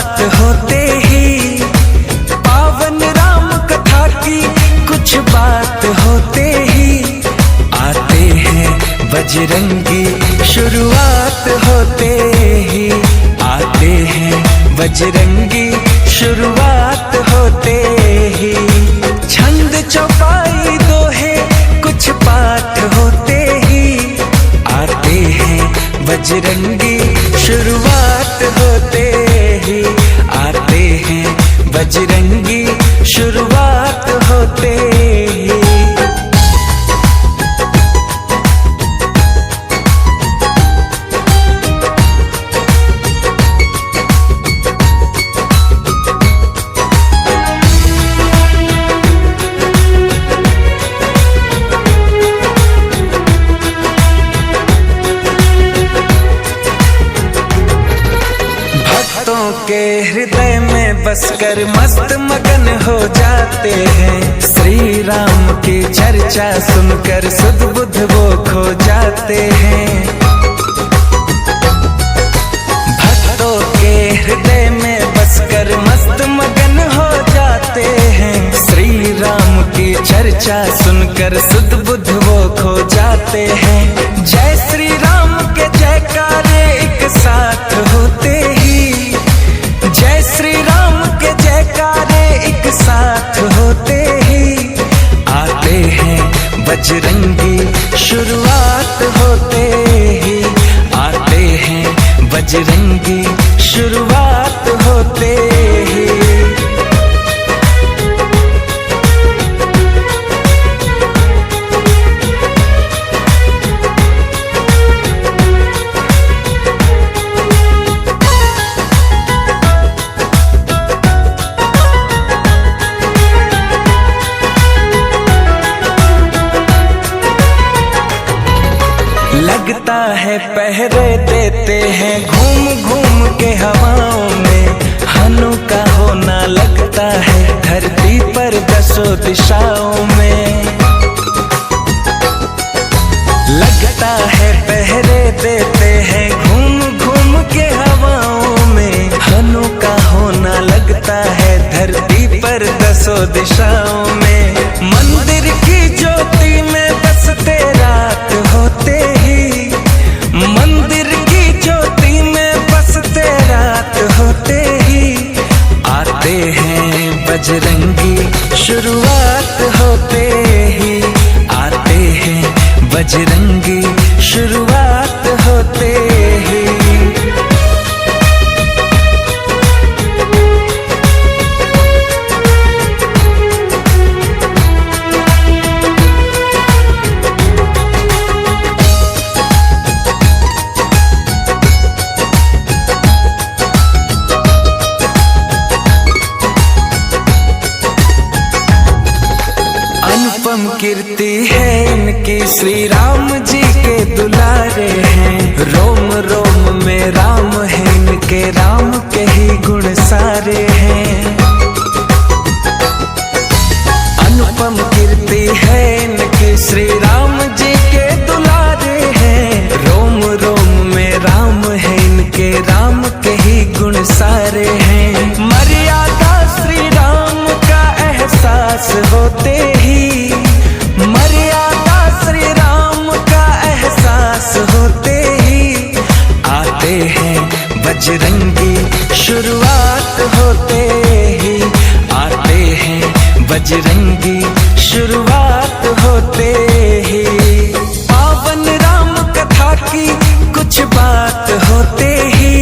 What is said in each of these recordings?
शुरुआत होते ही पावन राम कथा की कुछ बात होते ही आते हैं बजरंगी। शुरुआत होते ही आते हैं बजरंगी। शुरुआत होते ही छंद चौपाई दोहे कुछ पाठ होते ही आते हैं बजरंगी। शुरुआत होते ही आते हैं बजरंगी। शुरुआत होते ही के हृदय में बसकर मस्त मगन हो जाते हैं। श्री राम की चर्चा सुनकर सुध बुध वो खो जाते हैं। भक्तों के हृदय में बसकर मस्त मगन हो जाते हैं। श्री राम की चर्चा सुनकर सुध बुध वो खो जाते हैं। जय श्री राम के जयकारे एक साथ होते ही जय श्री राम के जयकारे एक साथ होते ही आते हैं बजरंगी। शुरुआत होते ही आते हैं बजरंगी। शुरुआत होते ही लगता है पहरे देते हैं घूम घूम के हवाओं में। हनु का होना लगता है धरती पर दसों दिशाओं में। लगता है पहरे देते हैं घूम घूम के हवाओं में। हनु का होना लगता है धरती पर दसों दिशाओं में। मंदिर की ज्योति में बसते रात होते मंदिर की ज्योति में बसते रात होते ही आते हैं बजरंगी। शुरुआत होते ही आते हैं बजरंगी। शुरुआत होते ही अनुपम कीर्ति है इनकी। श्री राम जी के दुलारे हैं। रोम रोम में राम है इनके। राम के ही गुण सारे हैं। अनुपम कीर्ति है इनकी। श्री राम जी के दुलारे हैं। रोम रोम में राम है इनके। राम के ही गुण सारे हैं। मर्यादा श्री राम का एहसास होते ही मर्यादा श्री राम का एहसास होते ही आते हैं बजरंगी। शुरुआत होते ही आते हैं बजरंगी। शुरुआत होते ही पावन राम कथा की कुछ बात होते ही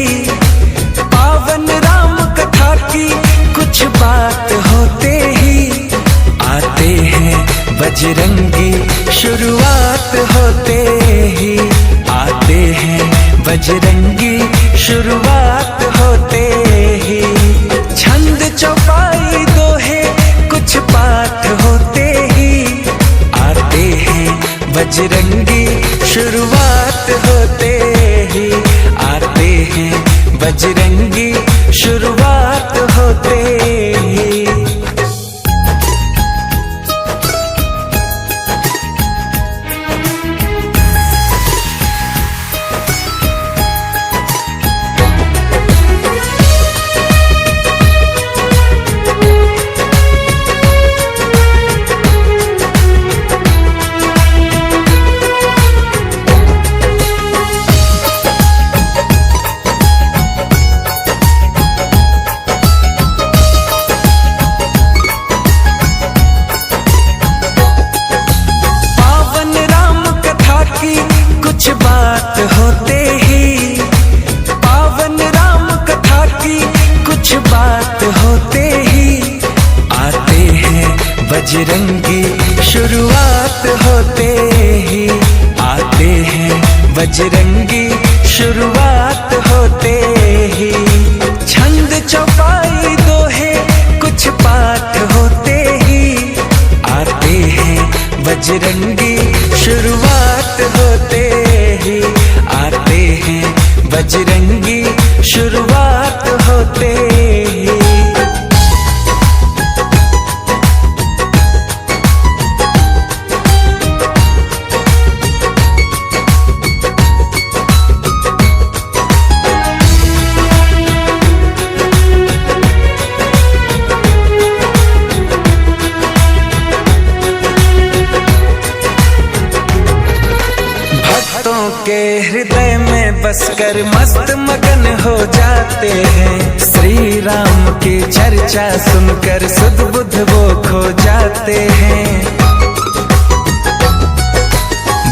पावन राम कथा की कुछ बात होते ही आते हैं बजरंगी। शुरुआत होते ही आते हैं बजरंगी। शुरुआत होते ही छंद चौपाई दोहे कुछ पाठ होते ही आते हैं बजरंगी। शुरुआत होते ही आते हैं बजरंगी। शुरुआत होते ही की कुछ बात होते ही, पावन राम कथा की कुछ बात होते ही, आते हैं बजरंगी शुरुआत होते ही, आते हैं बजरंगी शुरुआत होते ही। छंद चौपाई दोहे कुछ पाठ होते ही, आते हैं बजरंगी शुरुआत होते ही, आते हैं बजरंगी शुरुआत होते ही। भक्तों के हृदय में बसकर मस्त मगन हो जाते हैं, श्री राम की चर्चा सुनकर सुध बुध वो खो जाते हैं।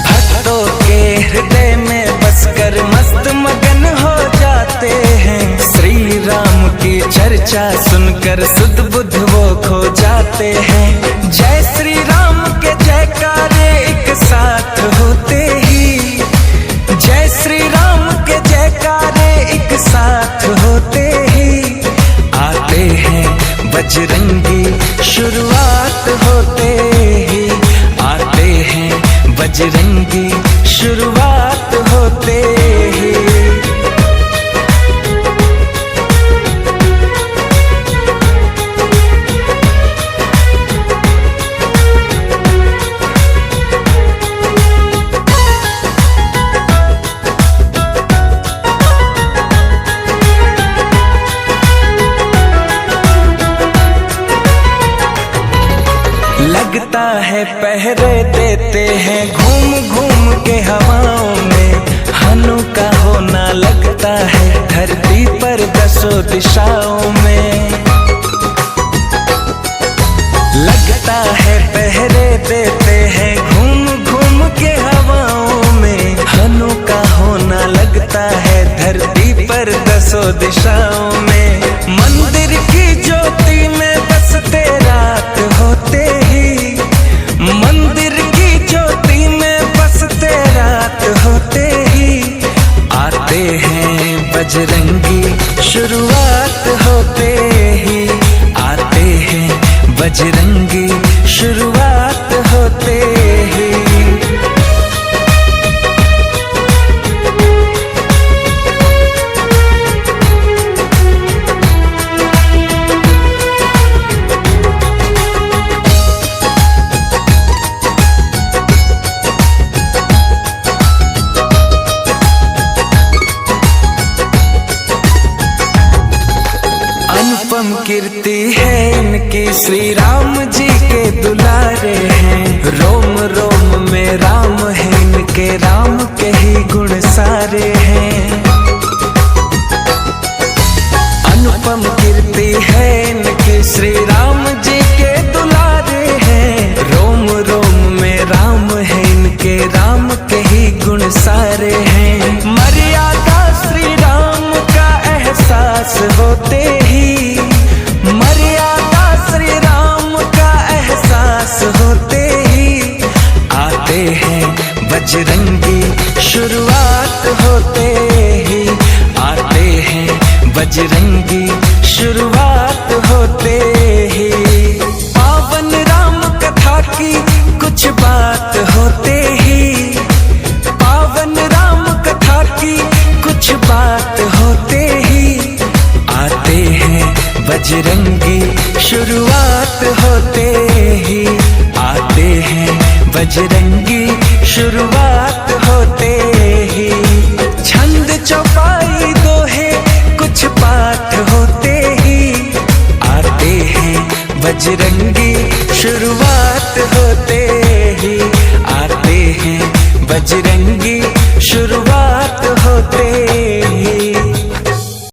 भक्तों के हृदय में बसकर मस्त मगन हो जाते हैं, श्री राम की चर्चा सुनकर सुध बुध वो खो जाते हैं। जय श्री राम के जयकारे एक साथ होते ही, जय श्री राम के जयकारे एक साथ होते ही, आते हैं बजरंगी शुरुआत होते ही, आते हैं बजरंगी शुरुआत होते ही। लगता है पहरे देते हैं घूम घूम के हवाओं में, हनु का होना लगता है धरती पर दसों दिशाओं में। लगता है पहरे देते हैं घूम घूम के हवाओं में, हनु का होना लगता है धरती पर दसों दिशाओं में। मंदिर की ज्योति में बसते रात होते ही, मंदिर की ज्योति में बसते रात होते ही, आते हैं बजरंगी शुरुआत होते ही, आते हैं बजरंगी शुरुआत होते ही। अनुपम कीर्ति है इनकी, श्री राम जी के दुलारे हैं, रोम रोम में राम है इनके, राम के ही गुण सारे हैं। अनुपम कीर्ति है इनकी, श्री राम जी के दुलारे हैं, रोम रोम में राम है इनके, राम के ही गुण सारे हैं। मर्यादा श्री राम का एहसास होते ही, मर्यादा श्री राम का एहसास होते ही, आते हैं बजरंगी शुरुआत होते ही, आते हैं बजरंगी शुरुआत होते ही। पावन राम कथा की कुछ बात होते ही, पावन राम कथा की कुछ बात होते ही, आते हैं बजरंगी शुरुआत होते ही, आते हैं बजरंगी शुरुआत होते ही। छंद चौपाई दोहे कुछ पाठ होते ही, आते हैं बजरंगी शुरुआत होते ही, आते हैं बजरंगी शुरुआत होते ही।